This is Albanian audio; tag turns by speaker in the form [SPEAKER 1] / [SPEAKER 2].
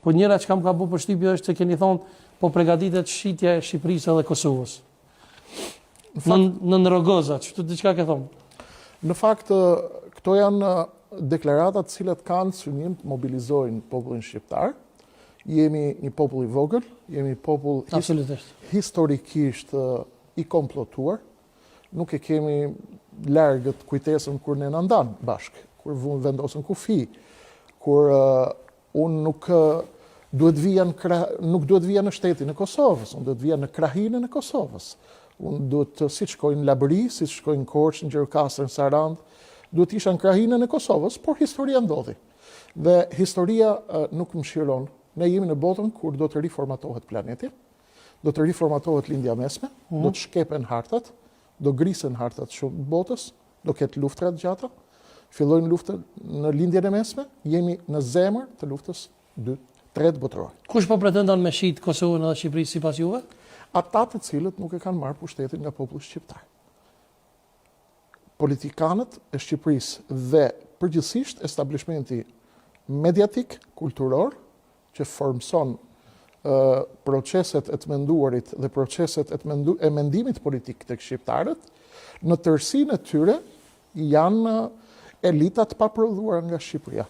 [SPEAKER 1] Po njëra që kam ka bu përshtypje është që keni thonë po përgatitet shitja e Shqipërisë dhe Kosovës. Në Rogoza, që të diçka ke thonë?
[SPEAKER 2] Në fakt, këto janë deklaratat cilat kanë synim të mobilizojnë popullin shqiptar. Jemi një popull i vogël, jemi një popull historikisht i komplotuar. Nuk e kemi largët kujtesën kur ne na ndan bashkë, kur vendosën kufi, kur unë nuk duhet vija në shtetin e Kosovës, unë duhet vija në krahinën e Kosovës. Unë duhet si të shkoj në Labëri, si të shkoj në Korçë, në Gjirokastër, në Sarandë, duhet isha në krahinën e Kosovës, por historia ndodhi. Dhe historia nuk më shiron. Ne jemi në botën kur do të riformatohet planeti, do të riformatohet lindja mesme, do të shkepen hartat, do grisen hartat shumë botës, do ketë luftrat gjata, fillojnë luftën në lindjen e mesme, jemi në zemër të luftës 3 botërore.
[SPEAKER 1] Kush po pretendon me shit Kosovën dhe Shqipërisë sipas juve?
[SPEAKER 2] Ata të cilët nuk e kanë marrë pushtetin nga populli shqiptar. Politikanët e Shqipërisë dhe përgjithsisht establishmenti mediatik, kulturor, që formson proceset e të menduarit dhe proceset e mendimit politik të shqiptarët, në tërësinë e tyre janë elitat paprodhuara nga Shqipëria.